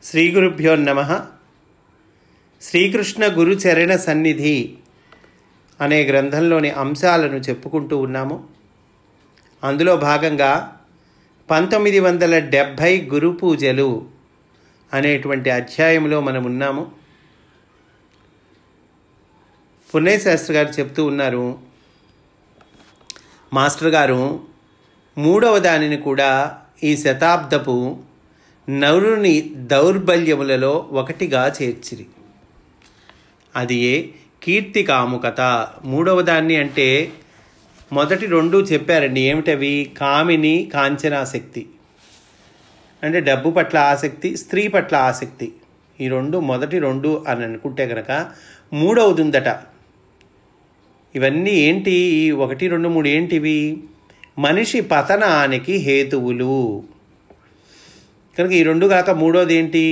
శ్రీ గురుభ్యో నమః. శ్రీకృష్ణ గురుచరణ సన్నిధి అనే గ్రంథంలోని అంశాలను చెప్పుకుంటూ ఉన్నాము. అందులో భాగంగా 1970 గురు పూజలు అనేటువంటి అధ్యాయంలో మనం ఉన్నాము. పున్నయ్య శాస్త్రి గారు చెప్తూ ఉన్నారు, మాస్టర్ గారు 3వ దానిని కూడా ఈ శతాబ్దపు నరుని దౌర్బల్యములలో ఒకటిగా చేర్చిరి. అది ఏ కీర్తి కాముకత. 3వ దాన్ని అంటే మొదటి 2 చెప్పారండి. ఏమిటవి? కామిని కాంచనాసక్తి అంటే డబ్బు పట్ల ఆసక్తి, స్త్రీ పట్ల ఆసక్తి. ఈ మొదటి 2 అని అనుకుంటే కనుక 3వది ఉందట. ఇవన్నీ ఏంటి? ఈ 1, 2, 3 ఏంటివి? మనిషి పతనానికి హేతువులు. కనుక ఈ 2 కాక 3వది ఏంటి?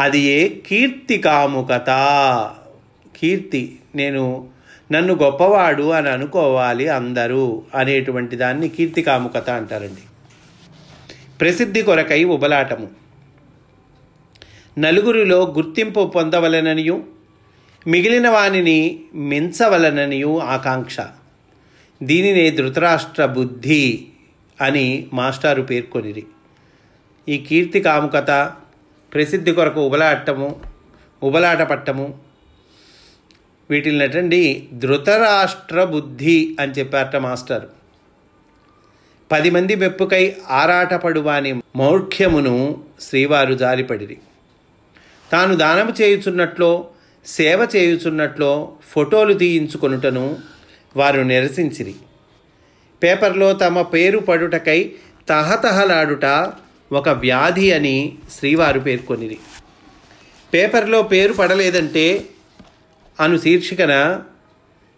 అది ఏ కీర్తి కాముకత. కీర్తి, నన్ను గొప్పవాడు అని అనుకోవాలి అందరూ అనేటువంటి దాన్ని కీర్తి కాముకత అంటారండి. ప్రసిద్ధి కొరకై ఉబలాటము, నలుగురిలో గుర్తింపు పొందవలననియు మిగిలిన వానిని మించవలననియు ఆకాంక్ష. దీనినే ధృతరాష్ట్ర బుద్ధి అని మాస్టారు పేర్కొనిరి. ఈ కీర్తి కాముకత, ప్రసిద్ధి కొరకు ఉబలాట పట్టము, వీటిని నటండి ధృతరాష్ట్ర బుద్ధి అని చెప్పారట మాస్టారు. 10 మంది మెప్పుకై ఆరాటపడువాని మౌఢ్యమును శ్రీవారు జారిపడిరి. తాను దానము చేయుచున్నట్లో, సేవ చేయుచున్నట్లో ఫోటోలు తీయించుకొనుటను వారు నిరసించిరి. పేపర్లో తమ పేరు పడుటకై తహతహలాడుట ఒక వ్యాధి అని శ్రీవారు పేర్కొనిరి. పేపర్లో పేరు పడలేదంటే అను శీర్షికన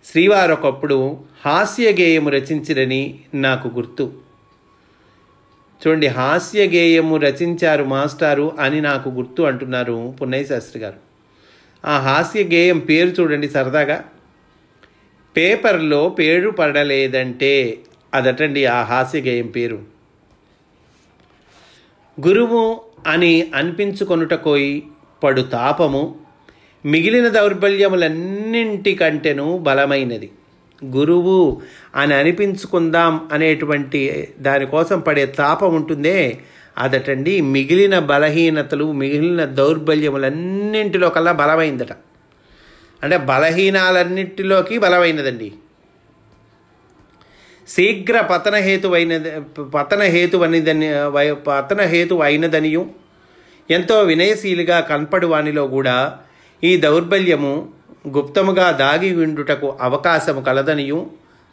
శ్రీవారు ఒకప్పుడు హాస్యగేయము రచించిరని నాకు గుర్తు. చూడండి, హాస్యగేయము రచించారు మాస్టారు అని నాకు గుర్తు అంటున్నారు పున్నయ్య శాస్త్రి గారు. ఆ హాస్యగేయం పేరు చూడండి సరదాగా. పేపర్లో పేరు పడలేదంటే అదటండి ఆ హాస్యగేయం పేరు. గురువు అని అనిపించుకొనుటకోయి పడు తాపము మిగిలిన దౌర్బల్యములన్నింటికంటేనూ బలమైనది. గురువు అని అనిపించుకుందాం అనేటువంటి దానికోసం పడే తాపం ఉంటుందే, అదటండి మిగిలిన బలహీనతలు, మిగిలిన దౌర్బల్యములన్నింటిలో కల్లా బలమైందట. అంటే బలహీనాలన్నింటిలోకి బలమైనదండి. శీఘ్ర పతనహేతు అయినదనియు ఎంతో వినయశీలిగా కనపడు వానిలో కూడా ఈ దౌర్బల్యము గుప్తముగా దాగి ఉండుటకు అవకాశము కలదనియు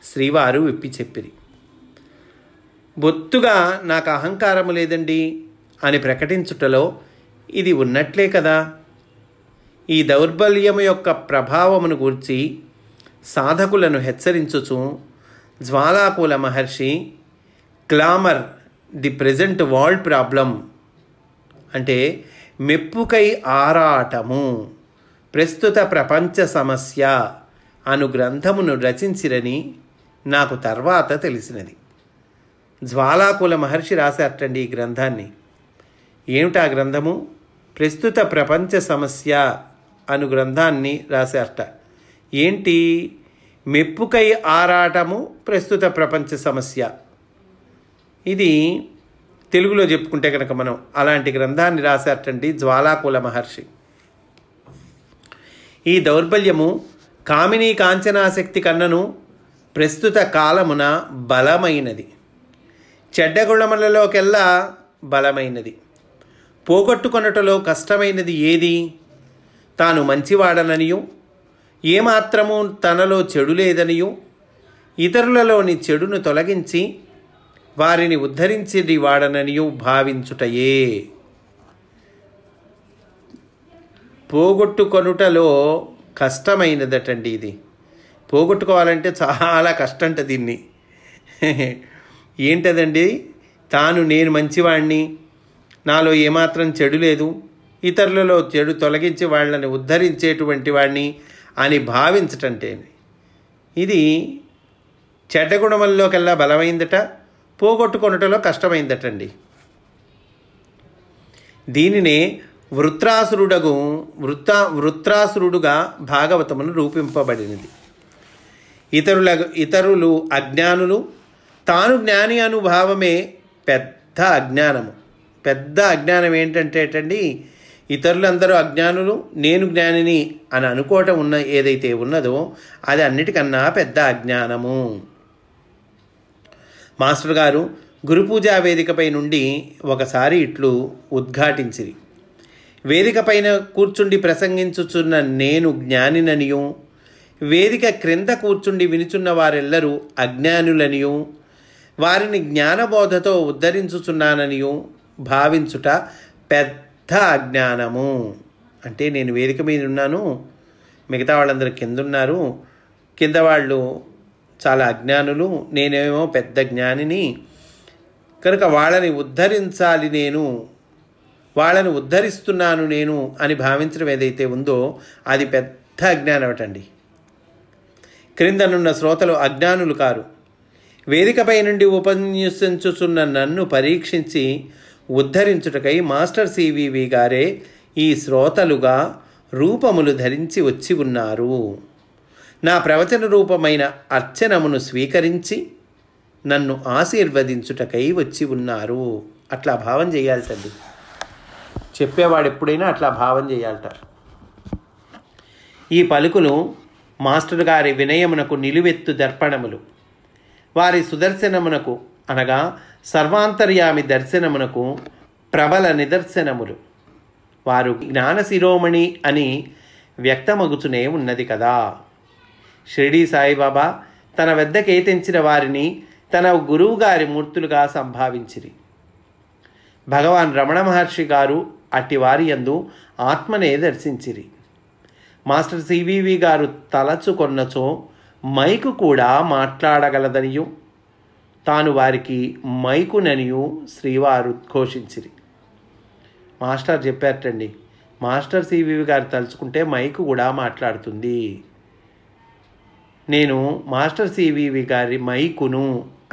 శ్రీవారు విప్పి చెప్పిరి. బొత్తుగా నాకు అహంకారము లేదండి అని ప్రకటించుటలో ఇది ఉన్నట్లే కదా. ఈ దౌర్బల్యము యొక్క ప్రభావమును గూర్చి సాధకులను హెచ్చరించుచు Jwalakula Maharshi glamour the present world problem అంటే మెప్పుకై ఆరాటము, ప్రస్తుత ప్రపంచ సమస్య అను గ్రంథమును రచించిరని నాకు తర్వాత తెలిసినది. జ్వాలాకుల మహర్షి రాశారటండి ఈ గ్రంథాన్ని. ఏమిటా గ్రంథము? ప్రస్తుత ప్రపంచ సమస్య అను గ్రంథాన్ని రాశారట. ఏంటి? మెప్పుకై ఆరాటము, ప్రస్తుత ప్రపంచ సమస్య. ఇది తెలుగులో చెప్పుకుంటే కనుక మనం అలాంటి గ్రంథాన్ని రాశారటండి జ్వాలాకుల మహర్షి. ఈ దౌర్బల్యము కామిని కాంచనాసక్తి కన్నను ప్రస్తుత కాలమున బలమైనది. చెడ్డ గుణములలోకెల్లా బలమైనది. పోగొట్టుకొనుటలో కష్టమైనది ఏది? తాను మంచివాడననియు, ఏమాత్రము తనలో చెడు లేదనియు, ఇతరులలోని చెడును తొలగించి వారిని ఉద్ధరించేది వాడననియు భావించుటయే. పోగొట్టుకొనుటలో కష్టమైనదటండి ఇది. పోగొట్టుకోవాలంటే చాలా కష్టంట దీన్ని. ఏంటదండి? నేను మంచివాణ్ణి, నాలో ఏమాత్రం చెడు లేదు, ఇతరులలో చెడు తొలగించి వాళ్ళని ఉద్ధరించేటువంటి వాడిని అని భావించటంటే ఇది చెడ్డ గుణముల్లోకెల్లా బలమైందట, పోగొట్టుకొనుటలో కష్టమైందటండి. దీనినే వృత్రాసురుడుగా భాగవతమును రూపింపబడినది. ఇతరులు అజ్ఞానులు, తాను జ్ఞాని అనుభావమే పెద్ద అజ్ఞానము. పెద్ద అజ్ఞానం ఏంటంటే ఇతరులందరూ అజ్ఞానులు, నేను జ్ఞానిని అని అనుకోవటం ఏదైతే ఉన్నదో అది అన్నిటికన్నా పెద్ద అజ్ఞానము. మాస్టర్ గారు గురుపూజా వేదికపై నుండి ఒకసారి ఇట్లు ఉద్ఘాటించిరి: వేదిక పైన కూర్చుండి ప్రసంగించుచున్న నేను జ్ఞానిననియు, వేదిక క్రింద కూర్చుండి వినుచున్న వారెల్లరూ అజ్ఞానులనియు, వారిని జ్ఞానబోధతో ఉద్ధరించుచున్నాననియు భావించుట పెద్ద అజ్ఞానము. అంటే నేను వేదిక మీద ఉన్నాను, మిగతా వాళ్ళందరూ కింద ఉన్నారు, కింద వాళ్ళు చాలా అజ్ఞానులు, నేనేమో పెద్ద జ్ఞానిని, కనుక వాళ్ళని ఉద్ధరించాలి, వాళ్ళని ఉద్ధరిస్తున్నాను నేను అని భావించడం ఏదైతే ఉందో అది పెద్ద అజ్ఞానం అటండి. క్రిందనున్న శ్రోతలు అజ్ఞానులు కారు. వేదికపై నుండి ఉపన్యసించుచున్న నన్ను పరీక్షించి ఉద్ధరించుటకై మాస్టర్ సివివి గారే ఈ శ్రోతలుగా రూపములు ధరించి వచ్చి ఉన్నారు. నా ప్రవచన రూపమైన అర్చనమును స్వీకరించి నన్ను ఆశీర్వదించుటకై వచ్చి ఉన్నారు. అట్లా భావం చేయాలటండి. చెప్పేవాడు ఎప్పుడైనా అట్లా భావం చేయాలట. ఈ పలుకులు మాస్టర్ గారి వినయమునకు నిలువెత్తు దర్పణములు, వారి సుదర్శనమునకు అనగా సర్వాంతర్యామి దర్శనమునకు ప్రబల నిదర్శనములు. వారు జ్ఞాన శిరోమణి అని వ్యక్తమగుచునే ఉన్నది కదా. షిరిడీ సాయిబాబా తన వద్దకే తెంచిన వారిని తన గురువుగారి మూర్తులుగా సంభావించిరి. భగవాన్ రమణ మహర్షి గారు అట్టివారి యందు ఆత్మనే దర్శించిరి. మాస్టర్ సివివి గారు తలచుకొన్నచో మైకు కూడా మాట్లాడగలదనియు, తాను వారికి మైకుననియు శ్రీవారు ఘోషించిరి. మాస్టర్ చెప్పారటండి, మాస్టర్ సివివి గారు తలుచుకుంటే మైకు కూడా మాట్లాడుతుంది. నేను మాస్టర్ సివివి గారి మైకును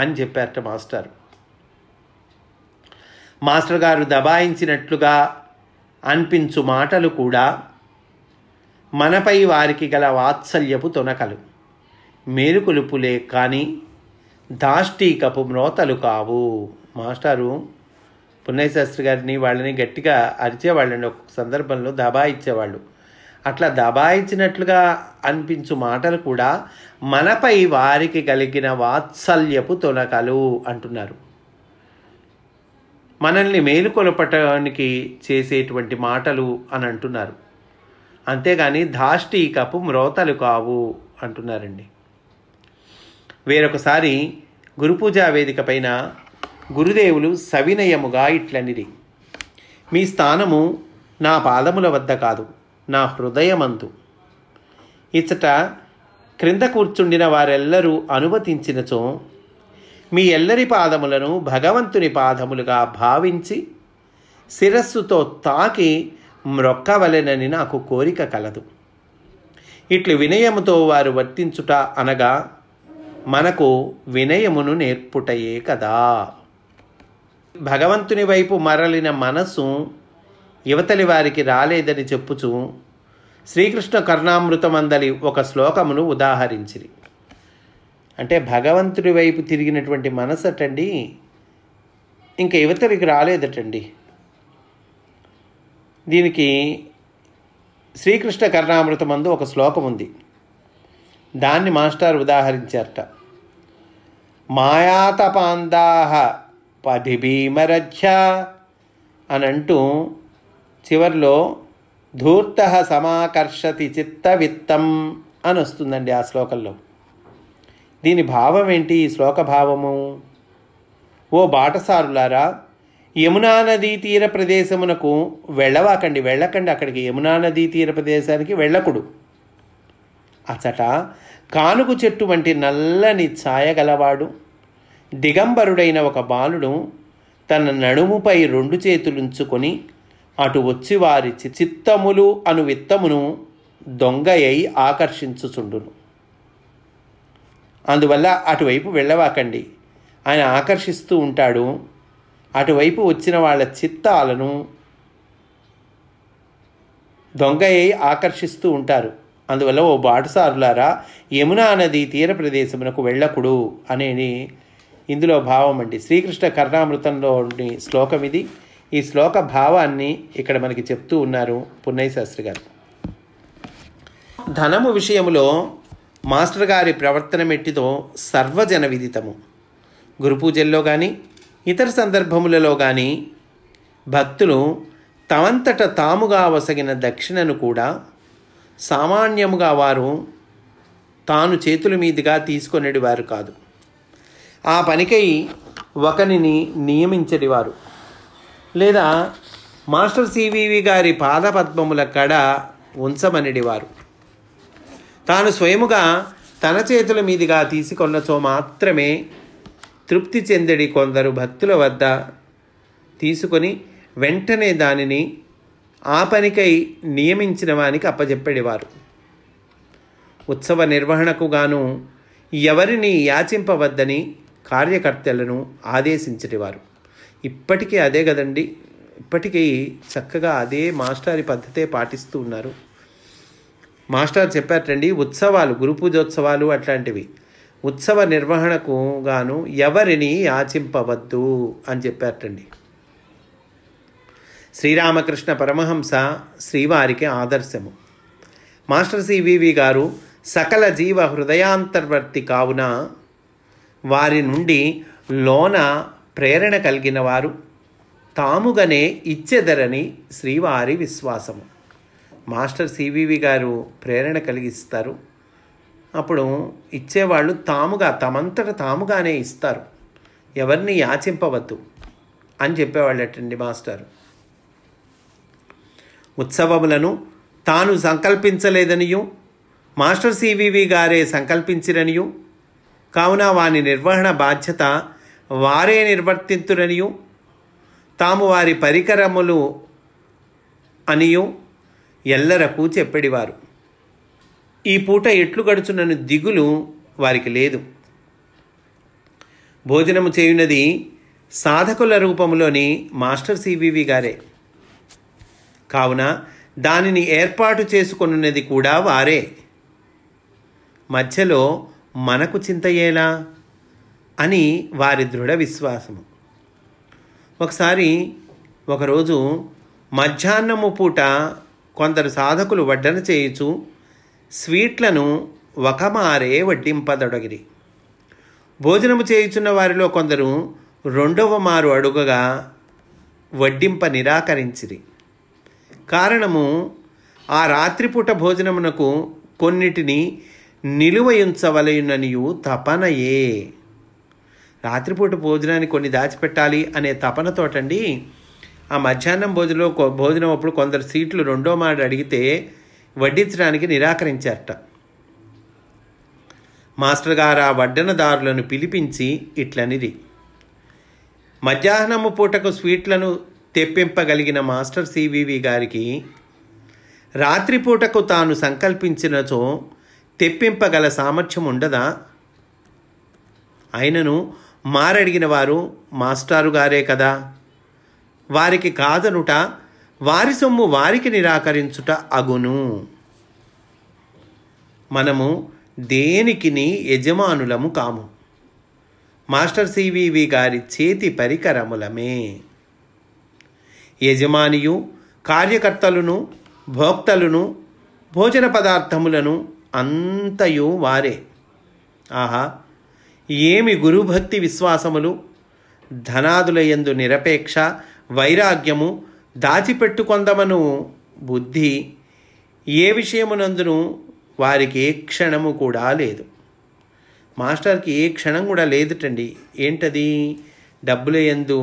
అని చెప్పారట మాస్టర్. మాస్టర్ గారు దబాయించినట్లుగా అనిపించు మాటలు కూడా మనపై వారికి గల వాత్సల్యపు తొనకలు, మేలుకొలుపులే కానీ దాష్టీకపు మ్రోతలు కావు. మాస్టారు పున్నయ్యశాస్త్రి గారిని వాళ్ళని గట్టిగా అరిచేవాళ్ళండి. ఒక సందర్భంలో దబాయించేవాళ్ళు. అట్లా దబాయించినట్లుగా అనిపించు మాటలు కూడా మనపై వారికి కలిగిన వాత్సల్యపు తొనకలు అంటున్నారు. మనల్ని మేలుకొలపటానికి చేసేటువంటి మాటలు అని అంటున్నారు. అంతేగాని దాష్టీకపు మ్రోతలు కావు అంటున్నారండి. వేరొకసారి గురుపూజా వేదిక పైన గురుదేవులు సవినయముగా ఇట్లనిరి: మీ స్థానము నా పాదముల వద్ద కాదు, నా హృదయమందు. ఇచ్చట క్రింద కూర్చుండిన వారెల్లరూ అనుమతించినచో మీ ఎల్లరి పాదములను భగవంతుని పాదములుగా భావించి శిరస్సుతో తాకి మ్రొక్కవలెనని నాకు కోరిక కలదు. ఇట్లు వినయముతో వారు వర్తించుట అనగా మనకు వినయమును నేర్పుటయే కదా. భగవంతుని వైపు మరలిన మనసు యువతలి వారికి రాలేదని చెప్పుచు శ్రీకృష్ణ కర్ణామృతమందలి ఒక శ్లోకమును ఉదాహరించిరి. అంటే భగవంతుడి వైపు తిరిగినటువంటి మనసు అటండి ఇంకా యువతలికి రాలేదటండి. దీనికి శ్రీకృష్ణ కర్ణామృతమందు ఒక శ్లోకం ఉంది, దాన్ని మాస్టర్ ఉదాహరించారట. మాయాతపాందాహ పధిభీమరధ్య అని అంటూ చివరిలో ధూర్త సమాకర్షతి చిత్తవిత్తం అని వస్తుందండి ఆ శ్లోకంలో. దీని భావం ఏంటి? ఈ శ్లోక భావము: ఓ బాటసారులారా, యమునా నదీ తీర ప్రదేశమునకు వెళ్ళకండి. అక్కడికి యమునా నదీ తీర ప్రదేశానికి వెళ్ళకుడు. అచట కానుగు చెట్టు వంటి నల్లని ఛాయగలవాడు దిగంబరుడైన ఒక బాలుడు తన నడుముపై 2 చేతులుంచుకొని అటు వచ్చి వారి చిత్తములు అను విత్తమును దొంగయై ఆకర్షించుచుండును. అందువల్ల అటువైపు వెళ్ళవాకండి. ఆయన ఆకర్షిస్తూ ఉంటాడు. అటువైపు వచ్చిన వాళ్ళ చిత్తాలను దొంగ అయి ఆకర్షిస్తూ ఉంటారు. అందువల్ల ఓ బాటసారులారా, యమునా నది తీర ప్రదేశమునకు వెళ్ళకుడు అనేది ఇందులో భావం అండి. శ్రీకృష్ణ కర్ణామృతంలోని శ్లోకం ఇది. ఈ శ్లోక భావాన్ని ఇక్కడ మనకి చెప్తూ ఉన్నారు పున్నయ్య శాస్త్రి గారు. ధనము విషయంలో మాస్టర్ గారి ప్రవర్తన మెట్టితో సర్వజన విదితము. గురు పూజల్లో కానీ ఇతర సందర్భములలో కానీ భక్తులు తమంతట తాముగా వసగిన దక్షిణను కూడా సామాన్యముగా వారు తాను చేతుల మీదుగా తీసుకొనేవారు కాదు. ఆ పనికై ఒకరిని నియమించడివారు, లేదా మాస్టర్ సివివి గారి పాదపద్మముల కడ ఉంచమనిడివారు. తాను స్వయముగా తన చేతుల మీదుగా తీసుకొన్నచో మాత్రమే తృప్తి చెందడి కొందరు భక్తుల వద్ద తీసుకొని వెంటనే దానిని ఆ పనికై నియమించిన వానికి అప్పచెప్పేవారు. ఉత్సవ నిర్వహణకు గాను ఎవరిని యాచింపవద్దని కార్యకర్తలను ఆదేశించేవారు. ఇప్పటికీ అదే కదండి, ఇప్పటికీ చక్కగా అదే మాస్టారి పద్ధతే పాటిస్తూ ఉన్నారు. మాస్టర్ చెప్పారటండి, ఉత్సవాలు, గురు పూజోత్సవాలు అట్లాంటివి ఉత్సవ నిర్వహణకు గాను ఎవరిని యాచింపవద్దు అని చెప్పారటండి. శ్రీరామకృష్ణ పరమహంస శ్రీవారికి ఆదర్శము. మాస్టర్ సివివి గారు సకల జీవ హృదయాంతర్వర్తి కావున వారి నుండి లోన ప్రేరణ కలిగిన వారు తాముగానే ఇచ్చెదరని శ్రీవారి విశ్వాసము. మాస్టర్ సివివి గారు ప్రేరణ కలిగిస్తారు, అప్పుడు ఇచ్చేవాళ్ళు తమంతట తాముగానే ఇస్తారు, ఎవరిని యాచింపవద్దు అని చెప్పేవాళ్ళటండి మాస్టర్. ఉత్సవములను తాను సంకల్పించలేదనియు మాస్టర్ సివివి గారే సంకల్పించిరనియు, కావున వాని నిర్వహణ బాధ్యత వారే నిర్వర్తింతురనియు, తాము వారి పరికరములు అనియు ఎల్లరకు చెప్పేడివారు. ఈ పూట ఎట్లు గడుచునని దిగులు వారికి లేదు. భోజనము చేయున్నది సాధకుల రూపములోని మాస్టర్ సివివి గారే, కావున దానిని ఏర్పాటు చేసుకొనున్నది కూడా వారే. మధ్యలో మనకు చింతయేలా అని వారి దృఢ విశ్వాసము. ఒకరోజు మధ్యాహ్నము పూట కొందరు సాధకులు వడ్డన చేయుచు స్వీట్లను ఒకమారే వడ్డింపదొడగిరి. భోజనము చేయుచున్న వారిలో కొందరు రెండవ మారు అడుగగా వడ్డింప నిరాకరించిరి. కారణము, ఆ రాత్రిపూట భోజనమునకు కొన్నిటిని నిలువయుంచవలయుననియు తపనయే. రాత్రిపూట భోజనాన్ని కొన్ని దాచిపెట్టాలి అనే తపనతోటండి ఆ మధ్యాహ్నం భోజనం అప్పుడు కొందరు సీట్లు రెండో మాట అడిగితే వడ్డించడానికి నిరాకరించారట. మాస్టర్ గారు ఆ వడ్డనదారులను పిలిపించి ఇట్లనిది: మధ్యాహ్నము పూటకు స్వీట్లను తెప్పింపగలిగిన మాస్టర్ సివివి గారికి రాత్రిపూటకు తాను సంకల్పించినచో తెప్పింపగల సామర్థ్యం ఉండదా? అయినను మారడిగిన వారు మాస్టారు గారే కదా, వారికి కాదనుట వారి సొమ్ము వారికి నిరాకరించుట అగును. మనము దేనికిని యజమానులము కాము, మాస్టర్ సివివి గారి చేతి పరికరములమే. యజమానియు కార్యకర్తలను భోక్తలను భోజన పదార్థములను అంతయు వారే. ఆహా, ఏమి గురుభక్తి విశ్వాసములు! ధనాదులయందు నిరపేక్ష వైరాగ్యము, దాచిపెట్టుకొందమను బుద్ధి ఏ విషయమునందును వారికి ఏ క్షణము కూడా లేదు. మాస్టర్కి ఏ క్షణం కూడా లేదుటండి. ఏంటది? డబ్బులయందు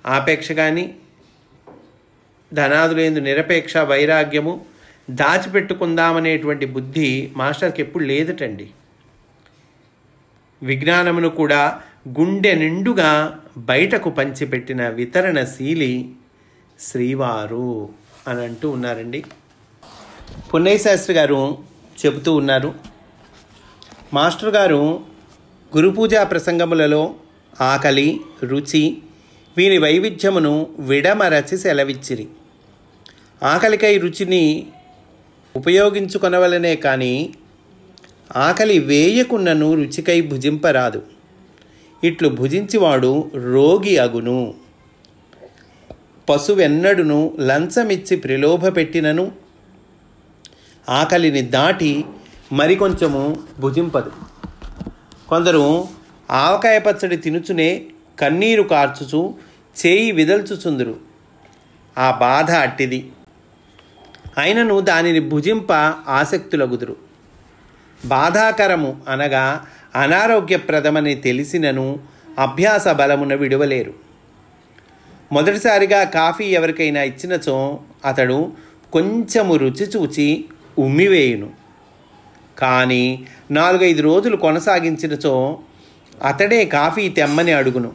ఆపేక్ష కానీ, ధనాదులయందు నిరపేక్ష వైరాగ్యము, దాచిపెట్టుకుందామనేటువంటి బుద్ధి మాస్టర్కి ఎప్పుడు లేదుటండి. విజ్ఞానమును కూడా గుండె నిండుగా బయటకు పంచిపెట్టిన వితరణశీలి శ్రీవారు అని అంటూ ఉన్నారండి. పున్నయ్య శాస్త్రి గారు చెబుతూ ఉన్నారు, మాస్టర్ గారు గురు పూజా ప్రసంగములలో ఆకలి, రుచి, వీరి వైవిధ్యమును విడమరచి సెలవిచ్చిరి. ఆకలికై రుచిని ఉపయోగించుకొనవలనే కానీ ఆకలి వేయకున్నను రుచికై భుజింపరాదు. ఇట్లు భుజించివాడు రోగి అగును. పశువెన్నడును లంచమిచ్చి ప్రలోభ పెట్టినను ఆకలిని దాటి మరికొంచెము భుజింపదు. కొందరు ఆవకాయ పచ్చడి తినుచునే కన్నీరు కార్చుచు చేయి విదల్చుచుందురు. ఆ బాధ అట్టిది. అయినను దానిని భుజింప ఆసక్తులగుదురు. బాధాకరము అనగా అనారోగ్యప్రదమని తెలిసినను అభ్యాస బలమున విడువలేరు. మొదటిసారిగా కాఫీ ఎవరికైనా ఇచ్చినచో అతడు కొంచెము రుచి చూచి ఉమ్మివేయును. కానీ 4-5 రోజులు కొనసాగించినచో అతడే కాఫీ తెమ్మని అడుగును.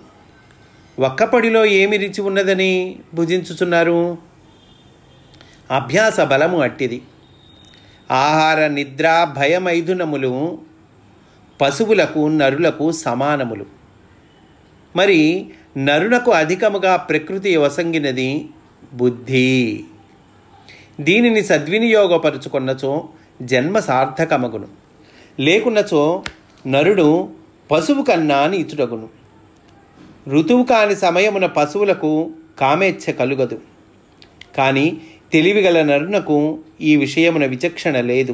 ఒక్కపడిలో ఏమి రుచి ఉన్నదని భుజించుచున్నారు? అభ్యాస బలము అట్టిది. ఆహార నిద్ర భయమైథునములు పశువులకు నరులకు సమానములు. మరి నరులకు అధికముగా ప్రకృతి వసంగినది బుద్ధి. దీనిని సద్వినియోగపరుచుకున్నచో జన్మ సార్థకమగును. లేకున్నచో నరుడు పశువు కన్నా నీచుడగును. ఋతువు కాని సమయమున పశువులకు కామేచ్ఛ కలుగదు. కానీ తెలివిగల నరునకు ఈ విషయమున విచక్షణ లేదు.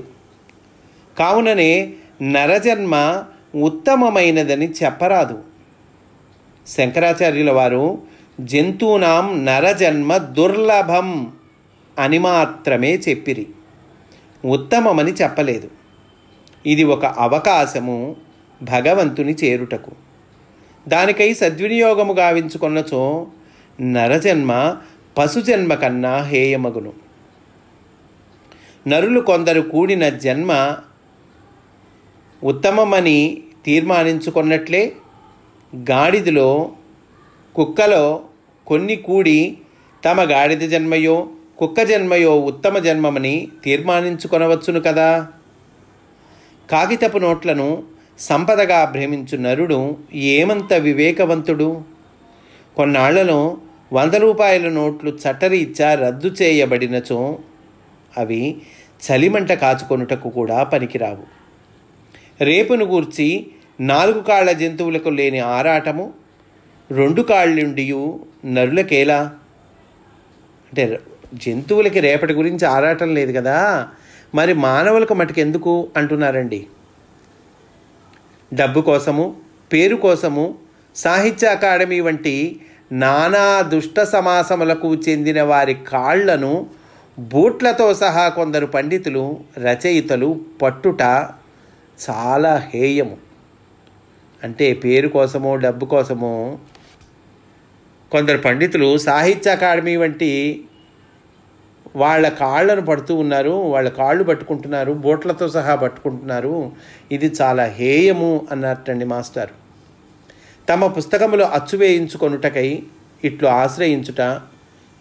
కావుననే నరజన్మ ఉత్తమమైనదని చెప్పరాదు. శంకరాచార్యుల వారు జంతూనాం నరజన్మ దుర్లభం అని మాత్రమే చెప్పిరి, ఉత్తమమని చెప్పలేదు. ఇది ఒక అవకాశము భగవంతుని చేరుటకు. దానికై సద్వినియోగము గావించుకొన్నచో నరజన్మ పశుజన్మ కన్నా హేయమగును. నరులు కొందరు కూడిన జన్మ ఉత్తమమని తీర్మానించుకున్నట్లే గాడిదలో కుక్కలో కొన్ని కూడి తమ గాడిద జన్మయో కుక్క జన్మయో ఉత్తమ జన్మమని తీర్మానించుకొనవచ్చును కదా. కాగితపు నోట్లను సంపదగా భ్రమించు నరుడు ఏమంత వివేకవంతుడు? కొన్నాళ్లలో 100 రూపాయల నోట్లు చట్టరీత్యా రద్దు చేయబడినచో అవి చలిమంట కాచుకొనుటకు కూడా పనికిరావు. రేపును గూర్చి 4 కాళ్ల జంతువులకు లేని ఆరాటము 2 కాళ్ళుండియు నరులకేలా? అంటే జంతువులకి రేపటి గురించి ఆరాటం లేదు కదా, మరి మానవులకు మటుకెందుకు అంటున్నారండి. డబ్బు కోసము, పేరు కోసము సాహిత్య అకాడమీ వంటి నానా దుష్ట సమాసములకు చెందిన వారి కాళ్లను బూట్లతో సహా కొందరు పండితులు రచయితలు పట్టుట చాలా హేయము. అంటే పేరు కోసమో డబ్బు కోసమో కొందరు పండితులు సాహిత్య అకాడమీ వంటి వాళ్ళ కాళ్ళను పడుతూ ఉన్నారు, వాళ్ళ కాళ్ళు పట్టుకుంటున్నారు, బోట్లతో సహా పట్టుకుంటున్నారు. ఇది చాలా హేయము అన్నట్టండి మాస్టర్. తమ పుస్తకములో అచ్చు వేయించుకొనుటకై ఇట్లు ఆశ్రయించుట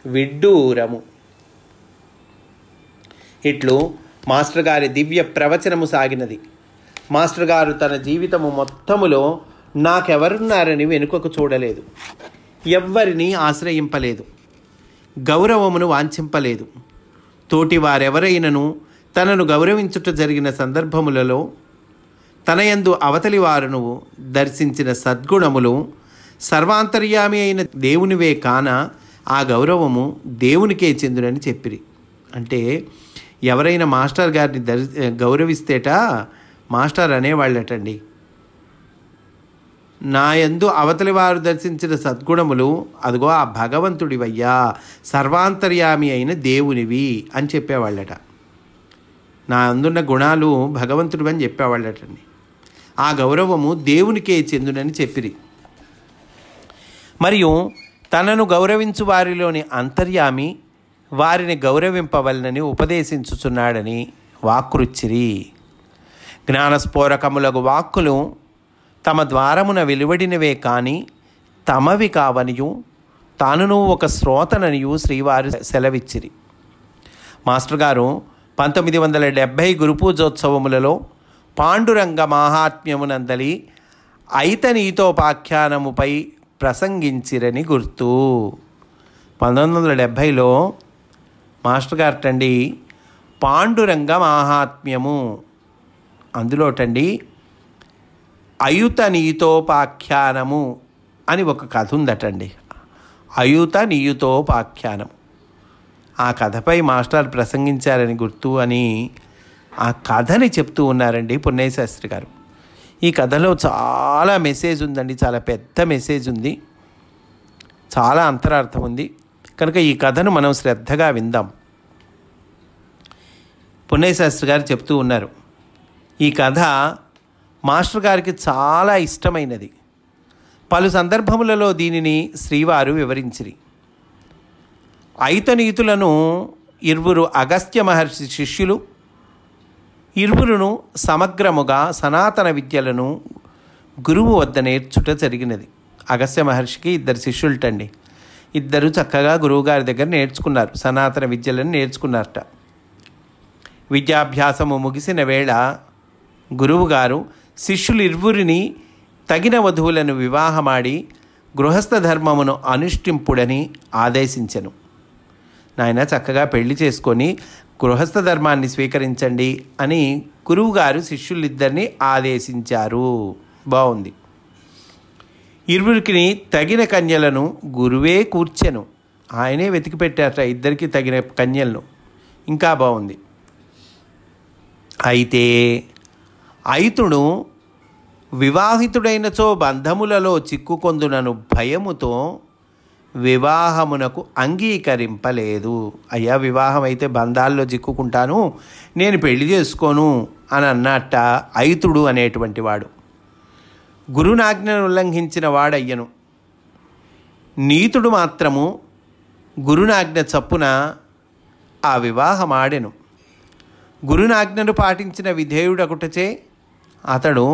విడ్డూరము. ఇట్లు మాస్టర్ గారి దివ్య ప్రవచనము సాగినది. మాస్టర్ గారు తన జీవితము మొత్తములో నాకెవరున్నారని వెనుకకు చూడలేదు, ఎవ్వరిని ఆశ్రయింపలేదు, గౌరవమును వాంఛింపలేదు. తోటి వారెవరైనను తనను గౌరవించుట జరిగిన సందర్భములలో తనయందు అవతలి వారును దర్శించిన సద్గుణములు సర్వాంతర్యామి అయిన దేవునివే కాన ఆ గౌరవము దేవునికే చెందునని చెప్పిరి. అంటే ఎవరైనా మాస్టర్ గారిని గౌరవిస్తేట మాస్టర్ అనేవాళ్ళటండి, నా యందు అవతలి వారు దర్శించిన సద్గుణములు అదిగో ఆ భగవంతుడివయ్యా, సర్వాంతర్యామి అయిన దేవునివి అని చెప్పేవాళ్ళట. నా అందున్న గుణాలు భగవంతుడివి అని చెప్పేవాళ్ళటండి. ఆ గౌరవము దేవునికే చెందునని చెప్పిరి. మరియు తనను గౌరవించు వారిలోని అంతర్యామి వారిని గౌరవింపవలనని ఉపదేశించుచున్నాడని వాక్కురుచ్చిరి. జ్ఞానస్ఫోరకములకు వాక్కులు తమ ద్వారమున వెలువడినవే కానీ తమవి కావనియు తానును ఒక శ్రోతననియు శ్రీవారు సెలవిచ్చిరి. మాస్టర్ గారు 1970 గురుపూజోత్సవములలో పాండురంగ మాహాత్మ్యమునందలి ఐతనీతోపాఖ్యానముపై ప్రసంగించిరని గుర్తు. 1970లో మాస్టర్ గారటండి పాండురంగ మాహాత్మ్యము అందులోటండి అయుత నీయుతోపాఖ్యానము అని ఒక కథ ఉందటండి. అయుత నీయుతోపాఖ్యానం. ఆ కథపై మాస్టర్ ప్రసంగించారని గుర్తు అని ఆ కథని చెప్తూ ఉన్నారండి పున్నయ్య శాస్త్రి గారు. ఈ కథలో చాలా మెసేజ్ ఉందండి, చాలా పెద్ద మెసేజ్ ఉంది, చాలా అంతరార్థం ఉంది. కనుక ఈ కథను మనం శ్రద్ధగా విందాం. పున్నయ్య శాస్త్రి గారు చెప్తూ ఉన్నారు, ఈ కథ మాస్టర్ గారికి చాలా ఇష్టమైనది. పలు సందర్భములలో దీనిని శ్రీవారు వివరించిరి. ఐతనీతులను ఇరువురు అగస్త్య మహర్షి శిష్యులు, ఇరువురును సమగ్రముగా సనాతన విద్యలను గురువు వద్ద నేర్చుట జరిగినది. అగస్త్య మహర్షికి 2 శిష్యులటండి. 2 చక్కగా గురువుగారి దగ్గర నేర్చుకున్నారు, సనాతన విద్యలను నేర్చుకున్నారట. విద్యాభ్యాసము ముగిసిన వేళ గురువుగారు శిష్యులు ఇరువురిని తగిన వధువులను వివాహమాడి గృహస్థ ధర్మమును అనుష్ఠింపుడని ఆదేశించెను. నాయన చక్కగా పెళ్లి చేసుకొని గృహస్థ ధర్మాన్ని స్వీకరించండి అని గురువుగారు శిష్యులిద్దరిని ఆదేశించారు. బాగుంది. ఇరువురికి తగిన కన్యలను గురువే కూర్చెను. ఆయనే వెతికి పెట్టారట 2కి తగిన కన్యలను. ఇంకా బాగుంది. అయితే ఐతుడు వివాహితుడైనచో బంధములలో చిక్కుకొందునను భయముతో వివాహమునకు అంగీకరింపలేదు. అయ్యా, వివాహం అయితే బంధాల్లో చిక్కుకుంటాను, నేను పెళ్లి చేసుకోను అని అన్నట్ట ఐతుడు అనేటువంటి వాడు. గురునాజ్ఞను ఉల్లంఘించిన వాడయ్యను. నీతుడు మాత్రము గురునాజ్ఞ చప్పున ఆ వివాహమాడెను. గురునాజ్ఞను పాటించిన విధేయుడకుటచే అతడు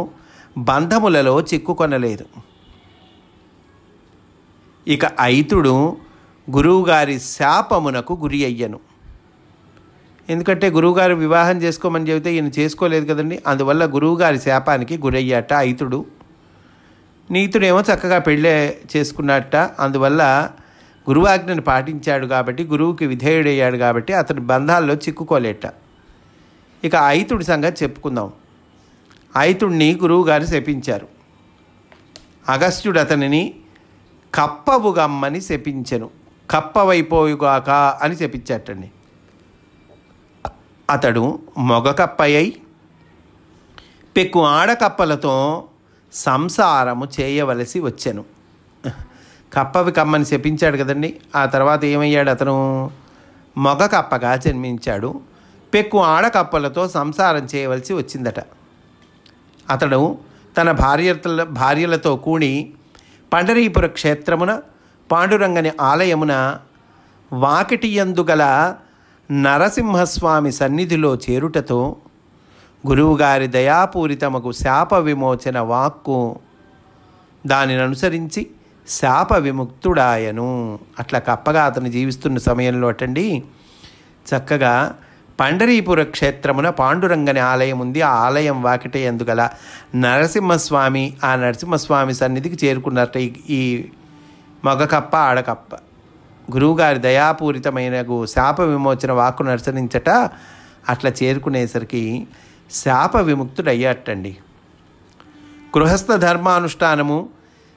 బంధములలో చిక్కుకొనలేదు. ఇక ఐతుడు గురువుగారి శాపమునకు గురి అయ్యను. ఎందుకంటే గురువుగారు వివాహం చేసుకోమని చెబితే ఈయన చేసుకోలేదు కదండి, అందువల్ల గురువుగారి శాపానికి గురయ్యాట ఐతుడు. నీతుడేమో చక్కగా పెళ్ళే చేసుకున్నట్ట, అందువల్ల గురువాజ్ఞను పాటించాడు కాబట్టి, గురువుకి విధేయుడయ్యాడు కాబట్టి అతడు బంధాల్లో చిక్కుకోలేట. ఇక ఐతుడి సంగతి చెప్పుకుందాం. ఐతుడిని గురువుగారు శపించారు. అగస్త్యుడు అతనిని కప్పవుగమ్మని శపించెను. కప్పవైపోయుగాక అని శపించాటండి. అతడు మొగ కప్పయ్యి పెక్కు ఆడకప్పలతో సంసారము చేయవలసి వచ్చెను. కప్పవి కమ్మని శపించాడు కదండి. ఆ తర్వాత ఏమయ్యాడు? అతను మొగ కప్పగా జన్మించాడు. పెక్కు ఆడకప్పలతో సంసారం చేయవలసి వచ్చిందట. అతడు తన భార్యలతో కూడి పండరీపుర క్షేత్రమున పాండురంగని ఆలయమున వాకిటియందు గల నరసింహస్వామి సన్నిధిలో చేరుటతో గురువుగారి దయాపూరితమకు శాప విమోచన వాక్కు దానిని అనుసరించి శాప విముక్తుడాయను. అట్లా కప్పగా అతను జీవిస్తున్న సమయంలో అటండి చక్కగా పండరీపుర క్షేత్రమున పాండురంగని ఆలయం ఉంది. ఆ ఆలయం వాకిటే ఎందుగల నరసింహస్వామి, ఆ నరసింహస్వామి సన్నిధికి చేరుకున్నట్ట ఈ మగకప్ప ఆడకప్ప. గురువుగారి దయాపూరితమైన శాప విమోచన వాక్కును అనుసరించట అట్లా చేరుకునేసరికి శాప విముక్తుడయ్యాటండి. గృహస్థ ధర్మానుష్ఠానము,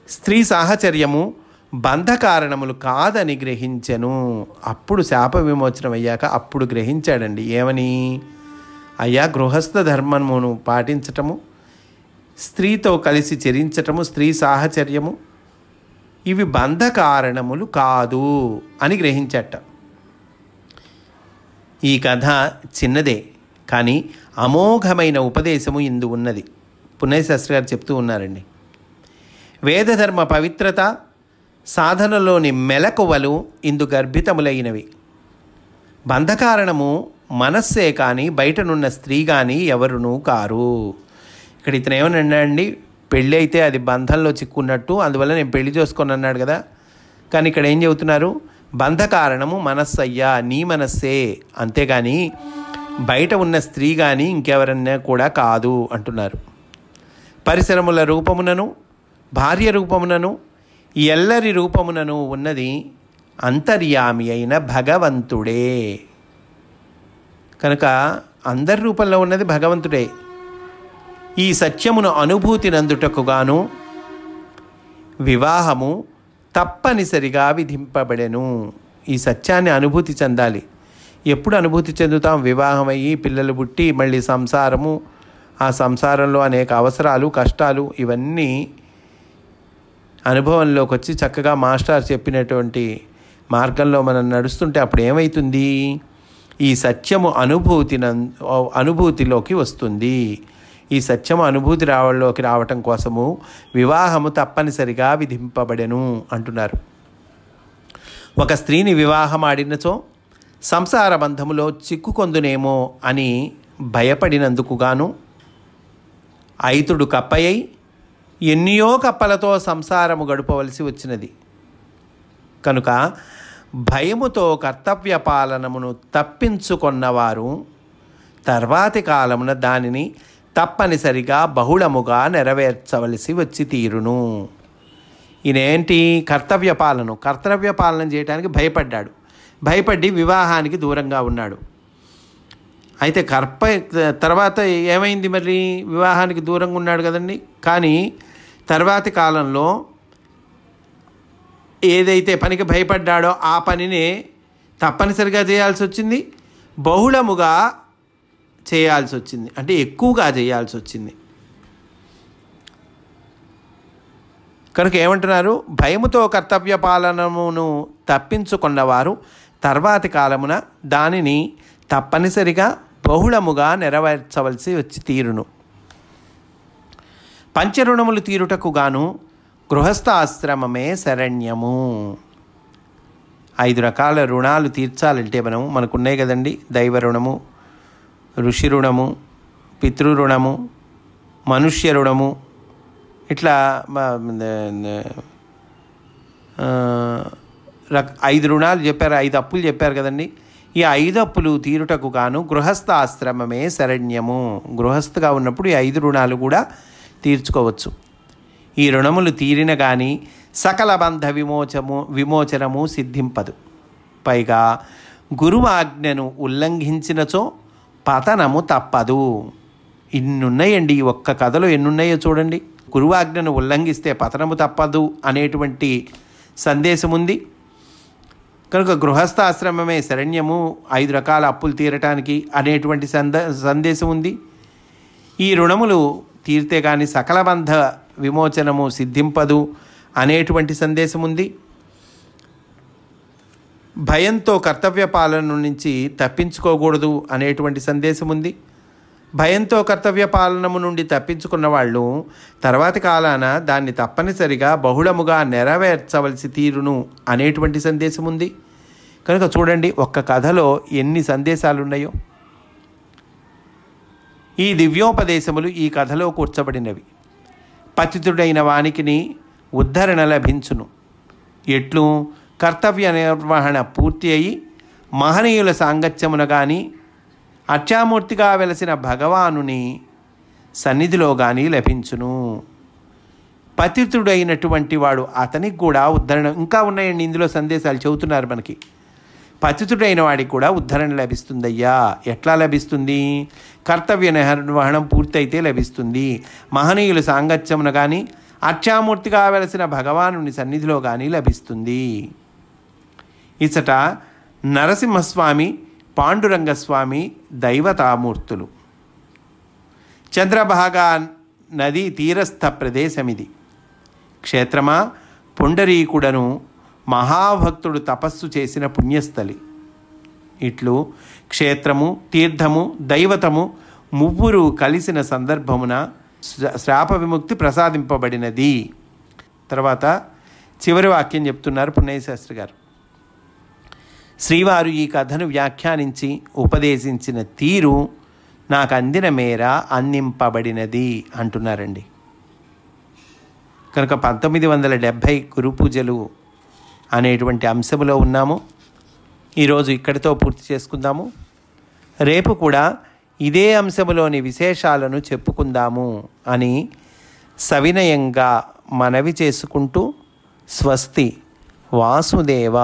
స్త్రీ సాహచర్యము బంధకారణములు కాదని గ్రహించెను. అప్పుడు శాప విమోచనం అయ్యాక అప్పుడు గ్రహించాడండి. ఏమని? అయ్యా, గృహస్థ ధర్మమును పాటించటము, స్త్రీతో కలిసి చరించటము, స్త్రీ సాహచర్యము ఇవి బంధకారణములు కాదు అని గ్రహించట. ఈ కథ చిన్నదే కానీ అమోఘమైన ఉపదేశము ఇందు ఉన్నది. పున్నయ్య శాస్త్రి గారు చెప్తూ ఉన్నారండి. వేదధర్మ పవిత్రత, సాధనలోని మెలకువలు ఇందు గర్భితములైనవి. బంధకారణము మనస్సే కానీ బయటనున్న స్త్రీ కానీ ఎవరునూ కారు. ఇక్కడ ఇతను ఏమన్నాడండి? పెళ్ళి అయితే అది బంధంలో చిక్కున్నట్టు, అందువల్ల నేను పెళ్లి చేసుకొని అన్నాడు కదా. కానీ ఇక్కడ ఏం చెబుతున్నారు? బంధకారణము మనస్సయ్యా, నీ మనస్సే, అంతేగాని బయట ఉన్న స్త్రీ కానీ ఇంకెవరన్నా కూడా కాదు అంటున్నారు. పరిసరముల రూపమునను, భార్య రూపమునను, ఎల్లరి రూపమునను ఉన్నది అంతర్యామి అయిన భగవంతుడే. కనుక అందరి రూపంలో ఉన్నది భగవంతుడే. ఈ సత్యమును అనుభూతినందుటకు గాను వివాహము తప్పనిసరిగా విధింపబడెను. ఈ సత్యాన్ని అనుభూతి చెందాలి. ఎప్పుడు అనుభూతి చెందుతాం? వివాహం అయ్యి పిల్లలు పుట్టి మళ్ళీ సంసారము, ఆ సంసారంలో అనేక అవసరాలు, కష్టాలు, ఇవన్నీ అనుభవంలోకి వచ్చి చక్కగా మాస్టర్ చెప్పినటువంటి మార్గంలో మనం నడుస్తుంటే అప్పుడు ఏమవుతుంది? ఈ సత్యము అనుభూతిలోకి వస్తుంది. ఈ సత్యము అనుభూతిలోకి రావటం కోసము వివాహము తప్పనిసరిగా విధింపబడెను అంటున్నారు. ఒక స్త్రీని వివాహం ఆడినచో సంసార బంధములో చిక్కుకొందునేమో అని భయపడినందుకు గాను ఐతుడు కప్పయ్యి ఎన్నియో కప్పలతో సంసారము గడపవలసి వచ్చినది. కనుక భయముతో కర్తవ్య పాలనమును తప్పించుకొన్నవారు తర్వాతి కాలమున దానిని తప్పనిసరిగా బహుళముగా నెరవేర్చవలసి వచ్చి తీరును. ఈయనేంటి? కర్తవ్య పాలన చేయడానికి భయపడ్డాడు. భయపడి వివాహానికి దూరంగా ఉన్నాడు. అయితే తర్వాత ఏమైంది? మరి వివాహానికి దూరంగా ఉన్నాడు కదండి. కానీ తర్వాతి కాలంలో ఏదైతే పనికి భయపడ్డాడో ఆ పనిని తప్పనిసరిగా చేయాల్సి వచ్చింది, బహుళముగా చేయాల్సి వచ్చింది, అంటే ఎక్కువగా చేయాల్సి వచ్చింది. కనుక ఏమంటున్నారు? భయముతో కర్తవ్య పాలనమును తప్పించుకున్నవారు తర్వాతి కాలమున దానిని తప్పనిసరిగా బహుళముగా నెరవేర్చవలసి వచ్చి తీరును. పంచరుణములు తీరుటకు గాను గృహస్థాశ్రమమే శరణ్యము. 5 రకాల రుణాలు తీర్చాలంటే మనకున్నాయి కదండి. దైవ రుణము, ఋషి రుణము, పితృరుణము, మనుష్య రుణము, ఇట్లా 5 రుణాలు చెప్పారు, 5 అప్పులు చెప్పారు కదండి. ఈ 5 అప్పులు తీరుటకు గాను గృహస్థాశ్రమమే శరణ్యము. గృహస్థగా ఉన్నప్పుడు ఈ 5 రుణాలు కూడా తీర్చుకోవచ్చు. ఈ రుణములు తీరిన కానీ సకల బంధ విమోచనము సిద్ధింపదు. పైగా గురువు ఆజ్ఞను ఉల్లంఘించినచో పతనము తప్పదు. ఇన్నున్నాయండి. ఈ ఒక్క కథలో ఎన్నున్నాయో చూడండి. గురువు ఆజ్ఞను ఉల్లంఘిస్తే పతనము తప్పదు అనేటువంటి సందేశం ఉంది. కనుక గృహస్థాశ్రమమే శరణ్యము, 5 రకాల అప్పులు తీరటానికి అనేటువంటి సందేశం ఉంది. ఈ రుణములు తీరితే కానీ సకల బంధ విమోచనము సిద్ధింపదు అనేటువంటి సందేశం ఉంది. భయంతో కర్తవ్య పాలన నుంచి తప్పించుకోకూడదు అనేటువంటి సందేశం ఉంది. భయంతో కర్తవ్య పాలనము నుండి తప్పించుకున్న వాళ్ళు తర్వాతి కాలాన దాన్ని తప్పనిసరిగా బహుళముగా నెరవేర్చవలసి తీరును అనేటువంటి సందేశం ఉంది. కనుక చూడండి, ఒక్క కథలో ఎన్ని సందేశాలు ఉన్నాయో. ఈ దివ్యోపదేశములు ఈ కథలో కూర్చబడినవి. పతితుడైన వానికిని ఉద్ధరణ లభించును. ఎట్లు? కర్తవ్య నిర్వహణ పూర్తి అయి మహనీయుల సాంగత్యమున కానీ అర్చామూర్తిగా వెలసిన భగవానుని సన్నిధిలో కానీ లభించును. పతితుడైనటువంటి వాడు, అతనికి కూడా ఉద్ధరణ. ఇంకా ఉన్నాయండి ఇందులో సందేశాలు చెబుతున్నారు మనకి. పతితుడైన వాడికి కూడా ఉద్ధరణ లభిస్తుందయ్యా. ఎట్లా లభిస్తుంది? కర్తవ్య నిర్వహణం పూర్తయితే లభిస్తుంది. మహనీయుల సాంగత్యమున కానీ అర్చామూర్తిగా వెలసిన భగవానుని సన్నిధిలో కానీ లభిస్తుంది. ఇచ్చట నరసింహస్వామి, పాండురంగస్వామి దైవతామూర్తులు. చంద్రభాగా నది తీరస్థ ప్రదేశమిది. క్షేత్రమా పుండరీకుడను మహాభక్తుడు తపస్సు చేసిన పుణ్యస్థలి. ఇట్లు క్షేత్రము, తీర్థము, దైవతము ముగ్గురు కలిసిన సందర్భమున శ్రాప విముక్తి ప్రసాదింపబడినది. తర్వాత చివరి వాక్యం చెప్తున్నారు పున్నయ్యశాస్త్రి గారు. శ్రీవారు ఈ కథను వ్యాఖ్యానించి ఉపదేశించిన తీరు నాకు అందిన మేర అందింపబడినది అంటున్నారండి. కనుక 1970 గురు పూజలు అనేటువంటి అంశములో ఉన్నాము. ఈరోజు ఇక్కడితో పూర్తి చేసుకుందాము. రేపు కూడా ఇదే అంశములోని విశేషాలను చెప్పుకుందాము అని సవినయంగా మనవి చేసుకుంటూ స్వస్తి. వాసుదేవ.